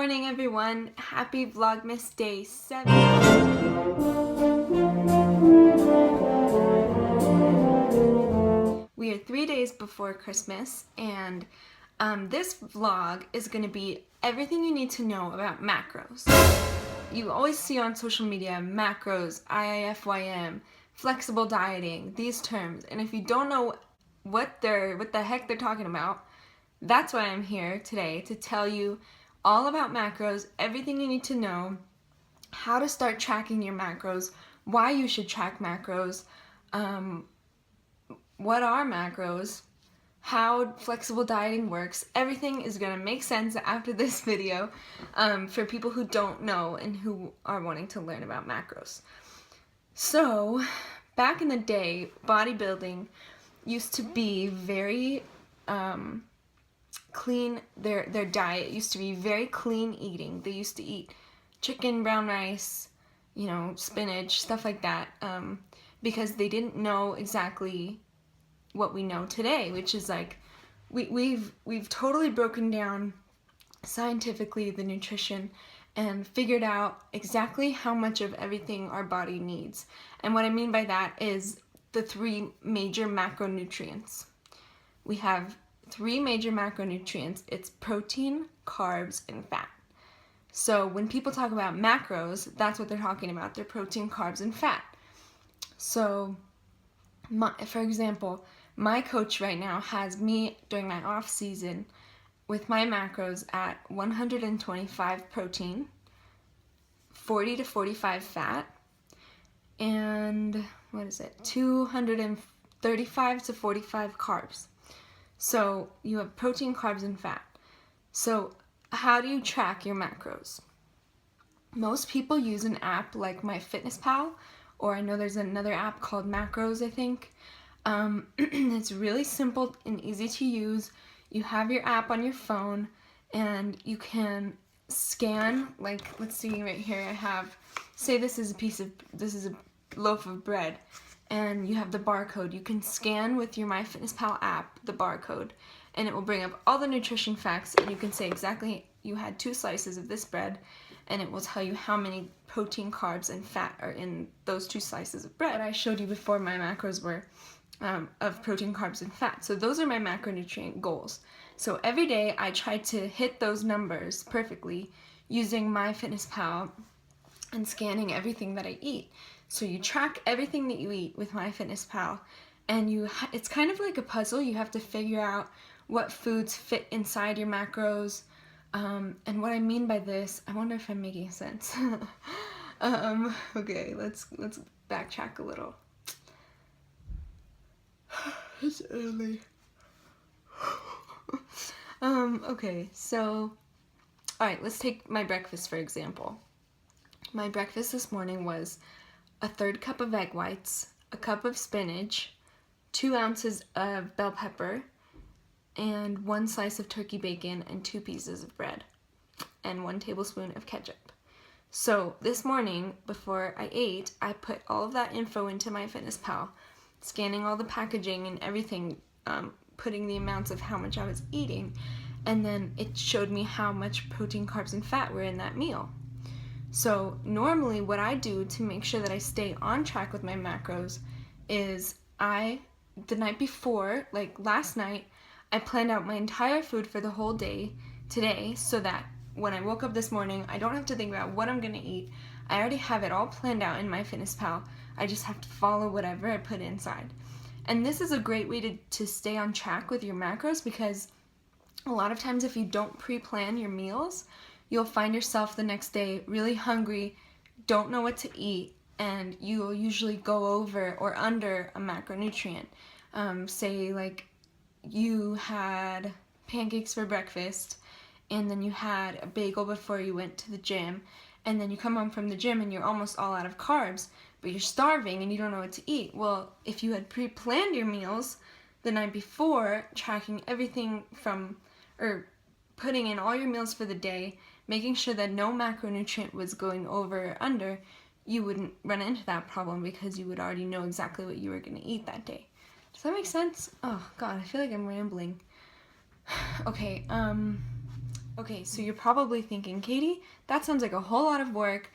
morning, everyone. Happy Vlogmas Day 7. We are 3 days before Christmas, and this vlog is going to be everything you need to know about macros. You always see on social media macros, IIFYM, flexible dieting, these terms, and if you don't know what the heck they're talking about, that's why I'm here today, to tell you all about macros, everything you need to know, how to start tracking your macros, why you should track macros, what are macros, how flexible dieting works. Everything is going to make sense after this video for people who don't know and who are wanting to learn about macros. So, back in the day, bodybuilding used to be very clean. Their diet used to be very clean eating. They used to eat chicken, brown rice, spinach, stuff like that, because they didn't know exactly what we know today, which is like we've totally broken down scientifically the nutrition and figured out exactly how much of everything our body needs. And what I mean by that is the 3 major macronutrients. We have 3 major macronutrients. It's protein, carbs, and fat. So when people talk about macros, that's what they're talking about. They're protein, carbs, and fat. So, for example, my coach right now has me during my off season with my macros at 125 protein, 40 to 45 fat, and 235 to 45 carbs. So you have protein, carbs, and fat. So how do you track your macros? Most people use an app like MyFitnessPal, or I know there's another app called MACROS, I think. It's really simple and easy to use. You have your app on your phone, and you can scan, like, let's see right here, I have, say this is a loaf of bread, and you have the barcode. You can scan with your MyFitnessPal app the barcode, and it will bring up all the nutrition facts, and you can say exactly you had 2 slices of this bread, and it will tell you how many protein, carbs, and fat are in those 2 slices of bread. What I showed you before, my macros were of protein, carbs, and fat. So those are my macronutrient goals. So every day I try to hit those numbers perfectly using MyFitnessPal and scanning everything that I eat. So you track everything that you eat with MyFitnessPal, and it's kind of like a puzzle. You have to figure out what foods fit inside your macros. And what I mean by this, I wonder if I'm making sense. Okay, let's backtrack a little. It's early. Okay, so, alright, let's take my breakfast for example. My breakfast this morning was a 1/3 cup of egg whites, a cup of spinach, 2 ounces of bell pepper, and 1 slice of turkey bacon, and 2 pieces of bread, and 1 tablespoon of ketchup. So this morning, before I ate, I put all of that info into MyFitnessPal, scanning all the packaging and everything, putting the amounts of how much I was eating, and then it showed me how much protein, carbs, and fat were in that meal. So normally what I do to make sure that I stay on track with my macros is the night before, like last night, I planned out my entire food for the whole day today, so that when I woke up this morning, I don't have to think about what I'm going to eat. I already have it all planned out in MyFitnessPal. I just have to follow whatever I put inside. And this is a great way to stay on track with your macros, because a lot of times if you don't pre-plan your meals, you'll find yourself the next day really hungry, don't know what to eat, and you will usually go over or under a macronutrient. Say like you had pancakes for breakfast, and then you had a bagel before you went to the gym, and then you come home from the gym and you're almost all out of carbs, but you're starving and you don't know what to eat. Well, if you had pre-planned your meals the night before, tracking everything or putting in all your meals for the day, making sure that no macronutrient was going over or under, you wouldn't run into that problem because you would already know exactly what you were going to eat that day. Does that make sense? Oh God, I feel like I'm rambling. Okay, Okay, so you're probably thinking, Katie, that sounds like a whole lot of work,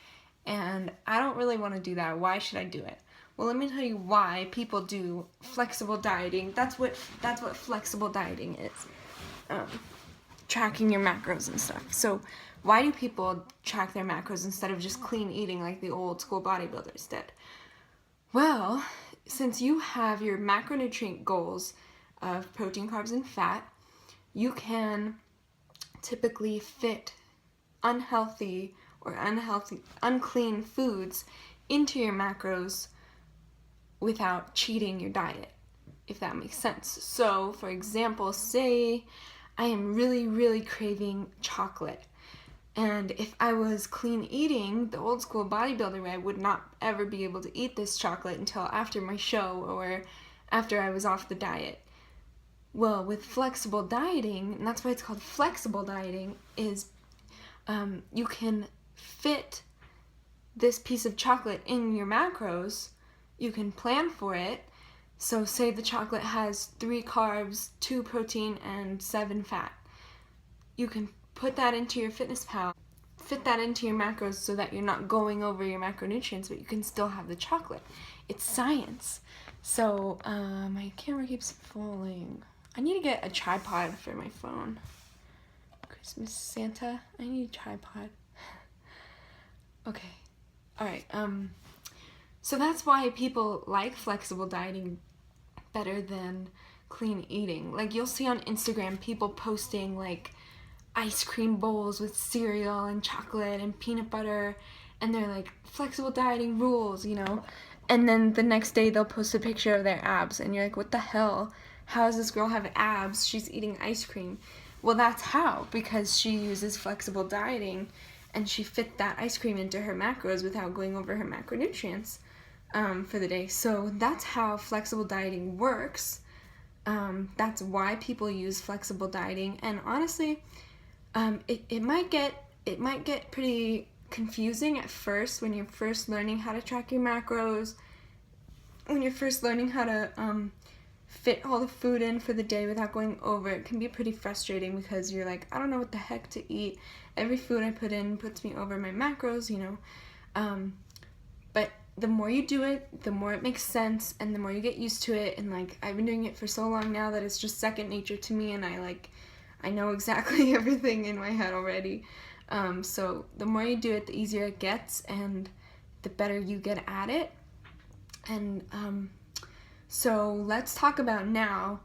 and I don't really want to do that. Why should I do it? Well, let me tell you why people do flexible dieting. That's what flexible dieting is. Tracking your macros and stuff. So why do people track their macros instead of just clean eating like the old school bodybuilders did? Well, since you have your macronutrient goals of protein, carbs, and fat, you can typically fit unclean foods into your macros without cheating your diet, if that makes sense. So, for example, say I am really, really craving chocolate. And if I was clean eating the old school bodybuilder way, I would not ever be able to eat this chocolate until after my show or after I was off the diet. Well, with flexible dieting, and that's why it's called flexible dieting, is you can fit this piece of chocolate in your macros. You can plan for it. So say the chocolate has 3 carbs, 2 protein, and 7 fat. You can put that into your MyFitnessPal, fit that into your macros so that you're not going over your macronutrients, but you can still have the chocolate. It's science. So my camera keeps falling. I need to get a tripod for my phone. Christmas Santa, I need a tripod. Okay. Alright, so that's why people like flexible dieting better than clean eating. Like, you'll see on Instagram people posting like ice cream bowls with cereal and chocolate and peanut butter, and they're like, flexible dieting rules, you know? And then the next day they'll post a picture of their abs, and you're like, what the hell? How does this girl have abs? She's eating ice cream. Well, that's how, because she uses flexible dieting and she fit that ice cream into her macros without going over her macronutrients for the day. So that's how flexible dieting works. That's why people use flexible dieting. And honestly, it might get pretty confusing at first when you're first learning how to track your macros, when you're first learning how to fit all the food in for the day without going over. It can be pretty frustrating because you're like, I don't know what the heck to eat. Every food I put in puts me over my macros, you know. But the more you do it, the more it makes sense, and the more you get used to it. And like, I've been doing it for so long now that it's just second nature to me, and I know exactly everything in my head already. So the more you do it, the easier it gets, and the better you get at it. And so let's talk about now,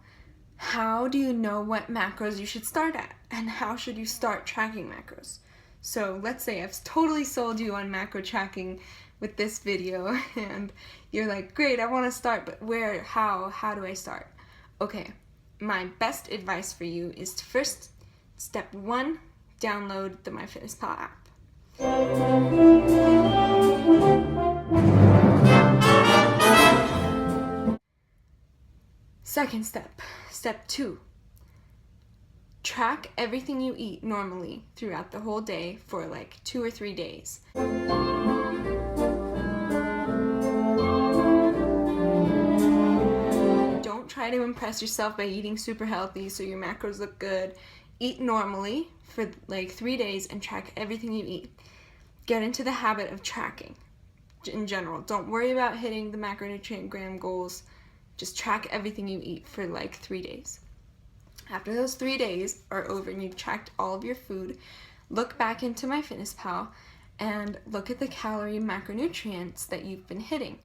how do you know what macros you should start at, and how should you start tracking macros? So let's say I've totally sold you on macro tracking with this video, and you're like, great, I want to start, but where, how do I start? Okay, my best advice for you is to first, step 1, download the MyFitnessPal app. Second step, step 2, track everything you eat normally throughout the whole day for like 2 or 3 days. Don't try to impress yourself by eating super healthy so your macros look good. Eat normally for like 3 days and track everything you eat. Get into the habit of tracking in general. Don't worry about hitting the macronutrient gram goals. Just track everything you eat for like 3 days. After those 3 days are over and you've tracked all of your food, look back into MyFitnessPal and look at the calorie and macronutrients that you've been hitting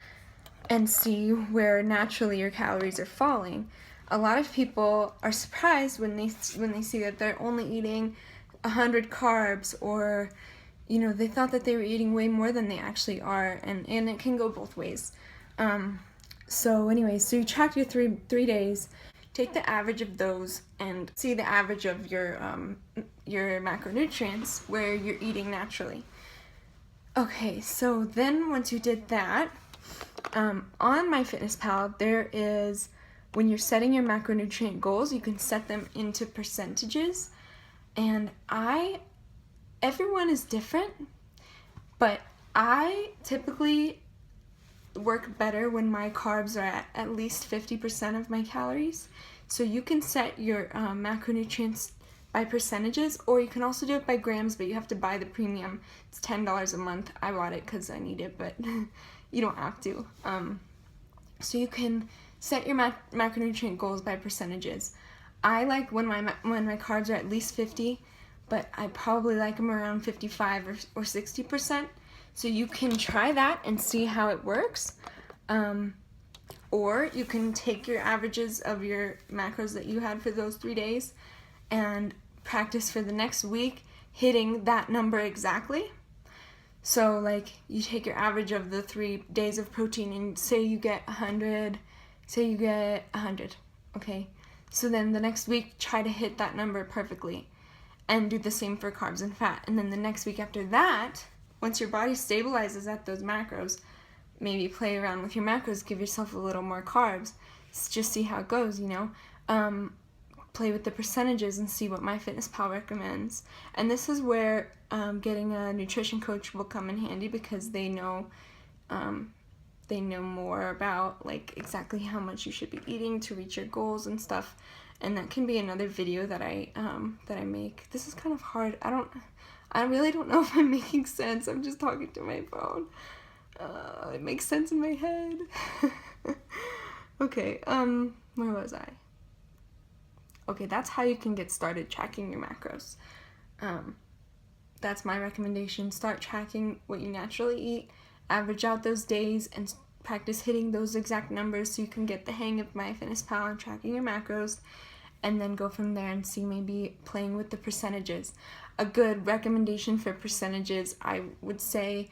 and see where naturally your calories are falling. A lot of people are surprised when they see that they're only eating 100 carbs, or you know, they thought that they were eating way more than they actually are, and it can go both ways. So anyways, so you track your three days, take the average of those and see the average of your macronutrients where you're eating naturally. Okay, so then once you did that, on MyFitnessPal, there is, when you're setting your macronutrient goals, you can set them into percentages, and everyone is different, but I typically work better when my carbs are at least 50% of my calories. So you can set your macronutrients by percentages, or you can also do it by grams, but you have to buy the premium. It's $10 a month. I bought it because I need it, but you don't have to. So you can set your macronutrient goals by percentages. I like when my carbs are at least 50, but I probably like them around 55 or 60%. So you can try that and see how it works. Or you can take your averages of your macros that you had for those 3 days and practice for the next week hitting that number exactly. So like you take your average of the 3 days of protein and say you get 100, okay? So then the next week try to hit that number perfectly and do the same for carbs and fat. And then the next week after that, once your body stabilizes at those macros, maybe play around with your macros, give yourself a little more carbs, just see how it goes, you know? Play with the percentages and see what MyFitnessPal recommends. And this is where getting a nutrition coach will come in handy, because they know more about like exactly how much you should be eating to reach your goals and stuff. And that can be another video that I make. This is kind of hard. I really don't know if I'm making sense. I'm just talking to my phone. It makes sense in my head. Okay, where was I? Okay, that's how you can get started tracking your macros. That's my recommendation. Start tracking what you naturally eat, average out those days, and practice hitting those exact numbers so you can get the hang of MyFitnessPal and tracking your macros, and then go from there and see maybe playing with the percentages. A good recommendation for percentages, I would say,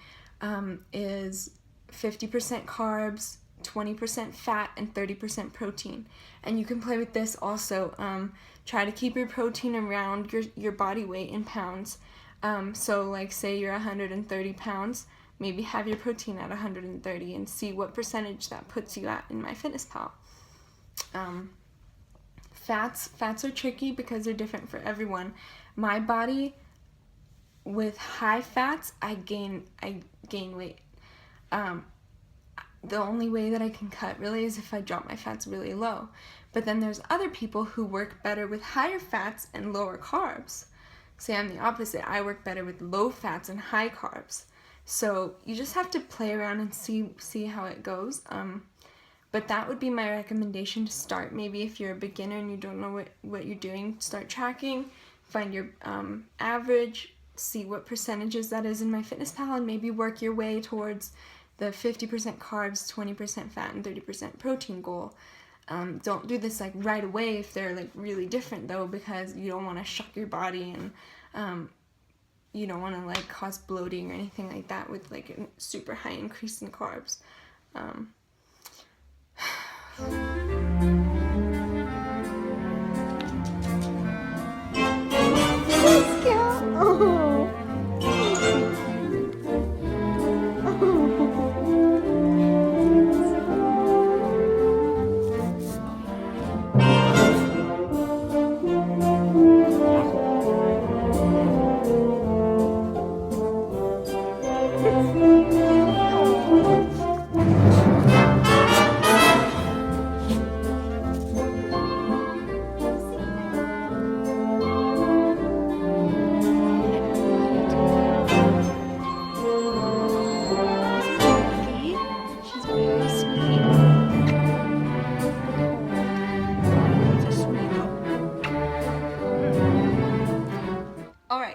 is 50% carbs, 20% fat, and 30% protein. And you can play with this also. Try to keep your protein around your body weight in pounds. So like say you're 130 pounds, maybe have your protein at 130 and see what percentage that puts you at in MyFitnessPal. Fats are tricky because they're different for everyone. My body, with high fats, I gain weight. The only way that I can cut really is if I drop my fats really low. But then there's other people who work better with higher fats and lower carbs. Say I'm the opposite. I work better with low fats and high carbs. So you just have to play around and see how it goes. But that would be my recommendation to start. Maybe if you're a beginner and you don't know what you're doing, start tracking, find your average, see what percentages that is in MyFitnessPal, and maybe work your way towards the 50% carbs, 20% fat, and 30% protein goal. Don't do this like right away if they're like really different though, because you don't want to shock your body, and you don't want to like cause bloating or anything like that with like a super high increase in carbs.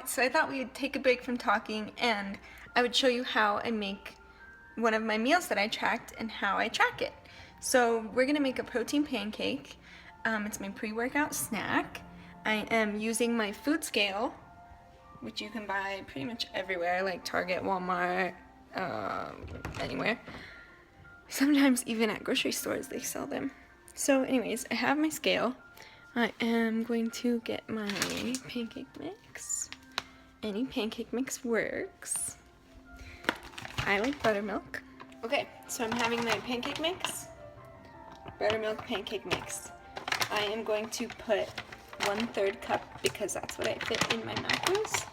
So I thought we'd take a break from talking and I would show you how I make one of my meals that I tracked and how I track it. So we're gonna make a protein pancake. It's my pre-workout snack. I am using my food scale, which you can buy pretty much everywhere, like Target, Walmart, anywhere. Sometimes even at grocery stores they sell them. So anyways, I have my scale. I am going to get my pancake mix. Any pancake mix works. I like buttermilk. Okay, so I'm having my pancake mix, buttermilk pancake mix. I am going to put 1/3 cup because that's what I fit in my macros.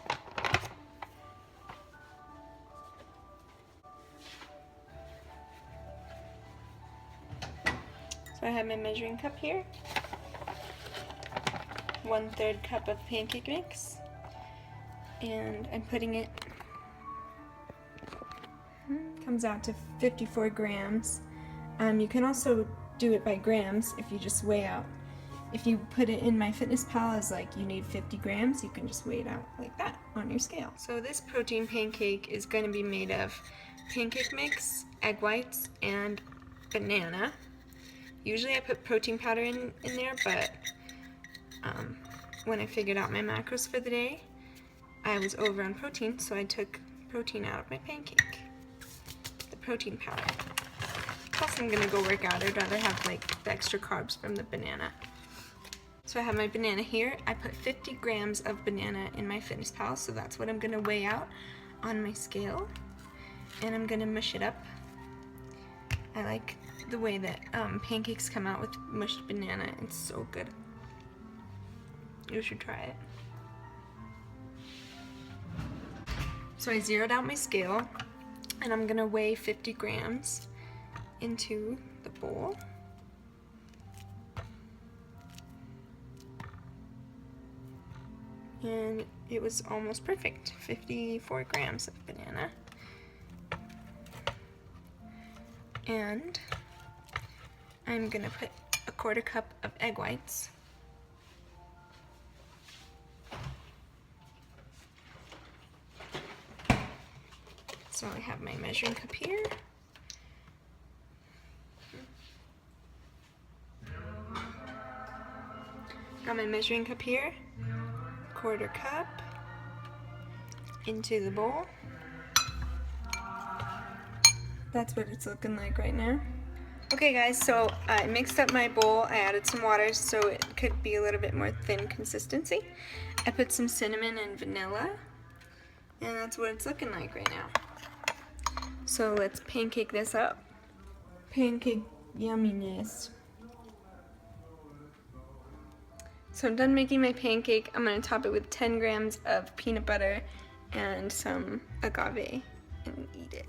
So I have my measuring cup here. 1/3 cup of pancake mix, and I'm putting it, comes out to 54 grams. You can also do it by grams if you just weigh out. If you put it in MyFitnessPal as like you need 50 grams, you can just weigh it out like that on your scale. So this protein pancake is going to be made of pancake mix, egg whites, and banana. Usually I put protein powder in there, but when I figured out my macros for the day, I was over on protein, so I took protein out of my pancake, the protein powder. Plus I'm gonna go work out. I'd rather have like the extra carbs from the banana. So I have my banana here. I put 50 grams of banana in MyFitnessPal, so that's what I'm gonna weigh out on my scale. And I'm gonna mush it up. I like the way that pancakes come out with mushed banana. It's so good. You should try it. So I zeroed out my scale, and I'm gonna weigh 50 grams into the bowl. And it was almost perfect, 54 grams of banana. And I'm gonna put a 1/4 cup of egg whites. So I have my measuring cup here. Got my measuring cup here. 1/4 cup into the bowl. That's what it's looking like right now. Okay guys, so I mixed up my bowl. I added some water so it could be a little bit more thin consistency. I put some cinnamon and vanilla, and that's what it's looking like right now. So let's pancake this up. Pancake yumminess. So I'm done making my pancake. I'm gonna top it with 10 grams of peanut butter and some agave and eat it.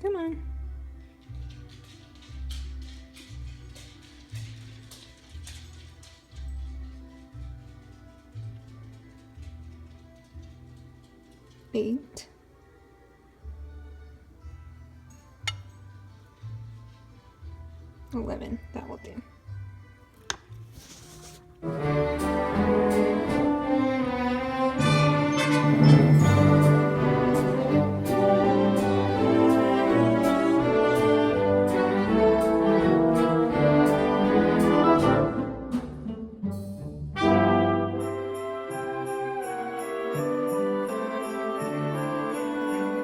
Come on. Eight. 11, that will do.